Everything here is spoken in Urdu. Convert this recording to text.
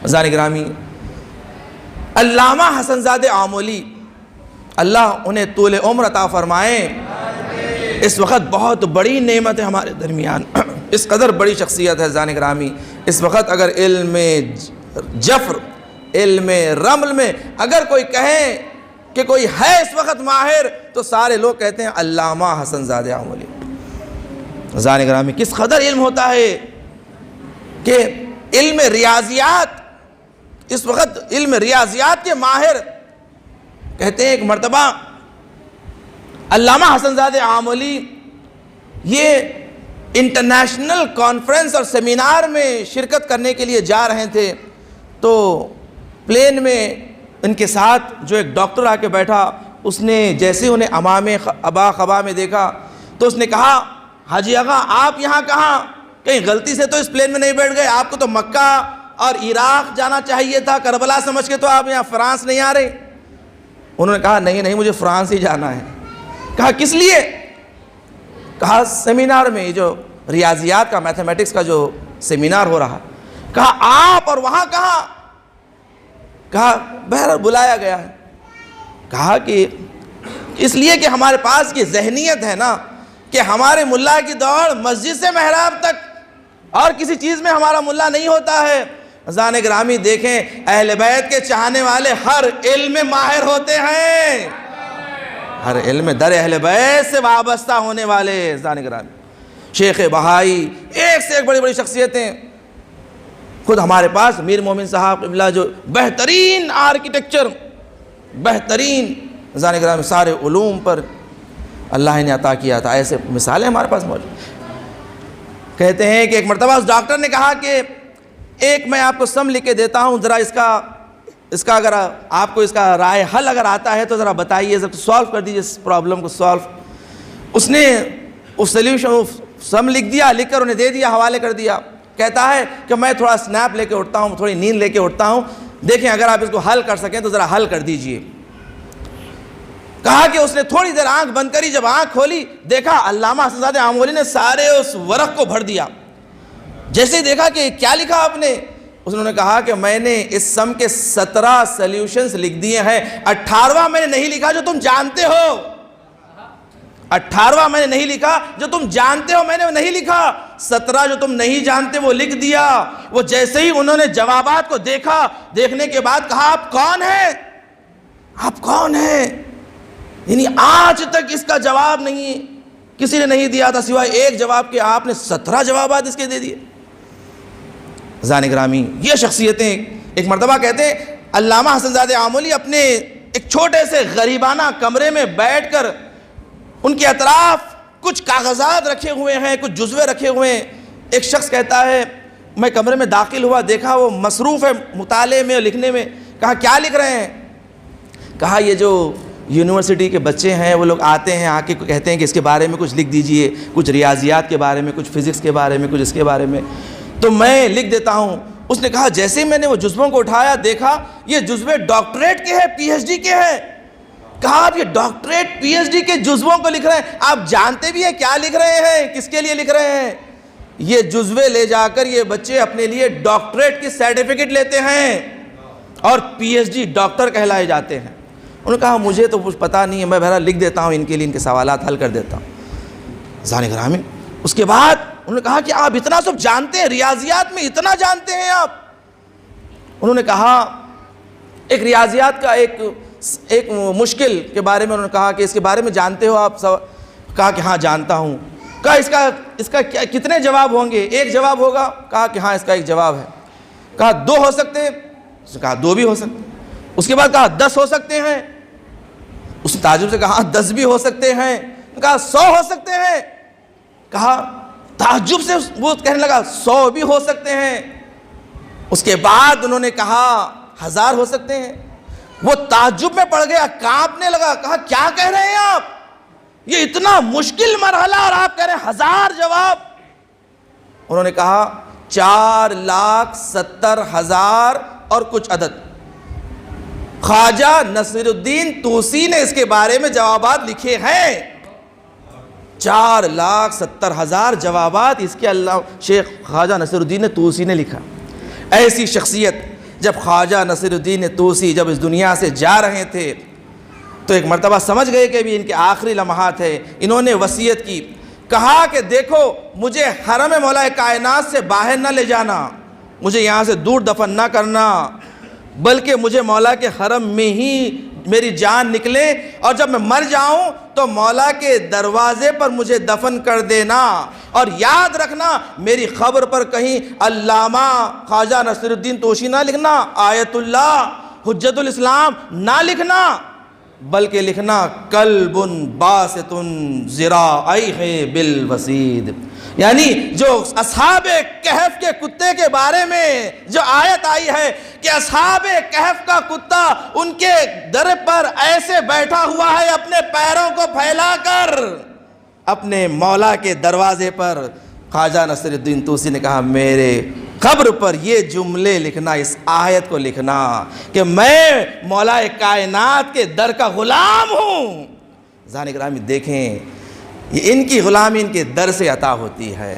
عزیزان گرامی، علامہ حسن زادہ آمولی، اللہ انہیں طول عمر عطا فرمائے، اس وقت بہت بڑی نعمت ہے ہمارے درمیان، اس قدر بڑی شخصیت ہے عزیزان گرامی۔ اس وقت اگر علم جفر، علم رمل میں اگر کوئی کہے کہ کوئی ہے اس وقت ماہر، تو سارے لوگ کہتے ہیں علامہ حسن زادہ آمولی۔ عزیزان گرامی، کس قدر علم ہوتا ہے کہ علم ریاضیات، اس وقت علم ریاضیات کے ماہر کہتے ہیں ایک مرتبہ علامہ حسن زادہ آمولی یہ انٹرنیشنل کانفرنس اور سیمینار میں شرکت کرنے کے لیے جا رہے تھے، تو پلین میں ان کے ساتھ جو ایک ڈاکٹر آ کے بیٹھا، اس نے جیسے انہیں امام ابا خبا میں دیکھا تو اس نے کہا، حاجی آغا آپ یہاں کہاں؟ کہیں غلطی سے تو اس پلین میں نہیں بیٹھ گئے؟ آپ کو تو مکہ اور عراق جانا چاہیے تھا، کربلا سمجھ کے تو آپ یہاں فرانس نہیں آ رہے؟ انہوں نے کہا نہیں مجھے فرانس ہی جانا ہے۔ کہا کس لیے؟ کہا سیمینار میں، یہ جو ریاضیات کا، میتھمیٹکس کا جو سیمینار ہو رہا۔ کہا آپ اور وہاں کہاں؟ کہا بہرحال بلایا گیا ہے۔ کہا کہ اس لیے کہ ہمارے پاس یہ ذہنیت ہے نا کہ ہمارے ملا کی دوڑ مسجد سے محراب تک، اور کسی چیز میں ہمارا ملا نہیں ہوتا ہے۔ عزیزان گرامی دیکھیں، اہل بیت کے چاہنے والے ہر علم میں ماہر ہوتے ہیں، ہر علم در اہل بیت سے وابستہ ہونے والے۔ عزیزان گرامی، شیخ بہائی، ایک سے ایک بڑی بڑی شخصیتیں، خود ہمارے پاس میر مومن صاحب قبلہ جو بہترین آرکیٹیکچر، بہترین، عزیزان گرامی سارے علوم پر اللہ نے عطا کیا تھا، ایسے مثالیں ہمارے پاس موجود۔ کہتے ہیں کہ ایک مرتبہ اس ڈاکٹر نے کہا کہ ایک میں آپ کو سم لکھ کے دیتا ہوں، ذرا اس کا اگر آپ کو اس کا رائے حل اگر آتا ہے تو ذرا بتائیے، ذرا سالو کر دیجیے اس پرابلم کو سالو۔ اس نے اس سلیوشن سم لکھ دیا، لکھ کر انہیں دے دیا، حوالے کر دیا۔ کہتا ہے کہ میں تھوڑا سنیپ لے کے اٹھتا ہوں، تھوڑی نیند لے کے اٹھتا ہوں، دیکھیں اگر آپ اس کو حل کر سکیں تو ذرا حل کر دیجئے۔ کہا کہ اس نے تھوڑی دیر آنکھ بند کری، جب آنکھ کھولی دیکھا علامہ حسن زادہ آمولی نے سارے اس ورق کو بھر دیا۔ جیسے ہی دیکھا کہ کیا لکھا آپ نے، انہوں نے کہا کہ میں نے اس سم کے 17 سلیوشنز لکھ دیے ہیں، 18واں میں نے نہیں لکھا جو تم جانتے ہو، 18واں میں نے نہیں لکھا جو تم جانتے ہو، میں نے نہیں لکھا، 17 جو تم نہیں جانتے وہ لکھ دیا۔ وہ جیسے ہی انہوں نے جوابات کو دیکھا، دیکھنے کے بعد کہا آپ کون ہیں؟ آپ کون ہیں؟ یعنی آج تک اس کا جواب نہیں کسی نے نہیں دیا تھا سوائے ایک جواب کے، آپ نے 17 جوابات اس کے دے دیے۔ عزیزان گرامی، یہ شخصیتیں، ایک مرتبہ کہتے ہیں علامہ حسن زادہ آمولی اپنے ایک چھوٹے سے غریبانہ کمرے میں بیٹھ کر، ان کے اطراف کچھ کاغذات رکھے ہوئے ہیں، کچھ جزوے رکھے ہوئے ہیں۔ ایک شخص کہتا ہے میں کمرے میں داخل ہوا، دیکھا وہ مصروف ہے مطالعے میں اور لکھنے میں۔ کہا کیا لکھ رہے ہیں؟ کہا یہ جو یونیورسٹی کے بچے ہیں وہ لوگ آتے ہیں، آ کے کہتے ہیں کہ اس کے بارے میں کچھ لکھ دیجئے، کچھ ریاضیات کے بارے میں، کچھ فزکس کے بارے میں، کچھ اس کے بارے میں، تو میں لکھ دیتا ہوں۔ اس نے کہا جیسے میں نے وہ جزووں کو اٹھایا، دیکھا یہ جزوے ڈاکٹریٹ کے ہیں، پی ایچ ڈی کے ہیں۔ کہا آپ یہ ڈاکٹریٹ پی ایچ ڈی کے جزووں کو لکھ رہے ہیں، آپ جانتے بھی ہیں کیا لکھ رہے ہیں، کس کے لیے لکھ رہے ہیں؟ یہ جزوے لے جا کر یہ بچے اپنے لیے ڈاکٹریٹ کی سرٹیفکیٹ لیتے ہیں اور پی ایچ ڈی ڈاکٹر کہلائے جاتے ہیں۔ انہوں نے کہا مجھے تو کچھ پتہ نہیں ہے، میں بہرحال لکھ دیتا ہوں ان کے لیے، ان کے سوالات حل کر دیتا ہوں۔ عزیزان گرامی، اس کے بعد انہوں نے کہا کہ آپ اتنا سب جانتے ہیں، ریاضیات میں اتنا جانتے ہیں آپ؟ انہوں نے کہا ایک ریاضیات کا ایک مشکل کے بارے میں انہوں نے کہا کہ اس کے بارے میں جانتے ہو آپ؟ کہا کہ ہاں جانتا ہوں۔ کہا اس کا کتنے جواب ہوں گے؟ ایک جواب ہوگا؟ کہا کہ ہاں اس کا ایک جواب ہے۔ کہا 2 ہو سکتے ہیں؟ اس نے کہا 2 بھی ہو سکتے ہیں۔ اس کے بعد کہا 10 ہو سکتے ہیں؟ اس نے تعجب سے کہا 10 بھی ہو سکتے ہیں۔ کہا 100 ہو سکتے ہیں؟ کہا تعجب سے وہ کہنے لگا 100 بھی ہو سکتے ہیں۔ اس کے بعد انہوں نے کہا 1000 ہو سکتے ہیں۔ وہ تعجب میں پڑ گیا، کانپنے لگا، کہا کیا کہہ رہے ہیں آپ؟ یہ اتنا مشکل مرحلہ اور آپ کہہ رہے ہیں 1000 جواب؟ انہوں نے کہا 4,70,000 اور کچھ عدد۔ خواجہ نصیر الدین طوسی نے اس کے بارے میں جوابات لکھے ہیں، 4,70,000 جوابات اس کے اللہ شیخ خواجہ نصیر الدین طوسی نے لکھا۔ ایسی شخصیت جب خواجہ نصیر الدین طوسی جب اس دنیا سے جا رہے تھے تو ایک مرتبہ سمجھ گئے کہ بھی ان کے آخری لمحات ہے. انہوں نے وصیت کی, کہا کہ دیکھو مجھے حرم مولا کائنات سے باہر نہ لے جانا, مجھے یہاں سے دور دفن نہ کرنا, بلکہ مجھے مولا کے حرم میں ہی میری جان نکلے, اور جب میں مر جاؤں تو مولا کے دروازے پر مجھے دفن کر دینا, اور یاد رکھنا میری قبر پر کہیں علامہ خواجہ نصیر الدین طوسی نہ لکھنا, آیت اللہ حجت الاسلام نہ لکھنا, بلکہ لکھنا کلب باسط ذراعیہ بالوسید. یعنی جو اصحاب کہف کے کتے کے بارے میں جو آیت آئی ہے کہ اصحاب کہف کا کتا ان کے در پر ایسے بیٹھا ہوا ہے اپنے پیروں کو پھیلا کر اپنے مولا کے دروازے پر, خواجہ نصیر الدین طوسی نے کہا میرے قبر پر یہ جملے لکھنا, اس آیت کو لکھنا کہ میں مولا کائنات کے در کا غلام ہوں. ذہن گرامی دیکھیں, یہ ان کی غلامی ان کے در سے عطا ہوتی ہے.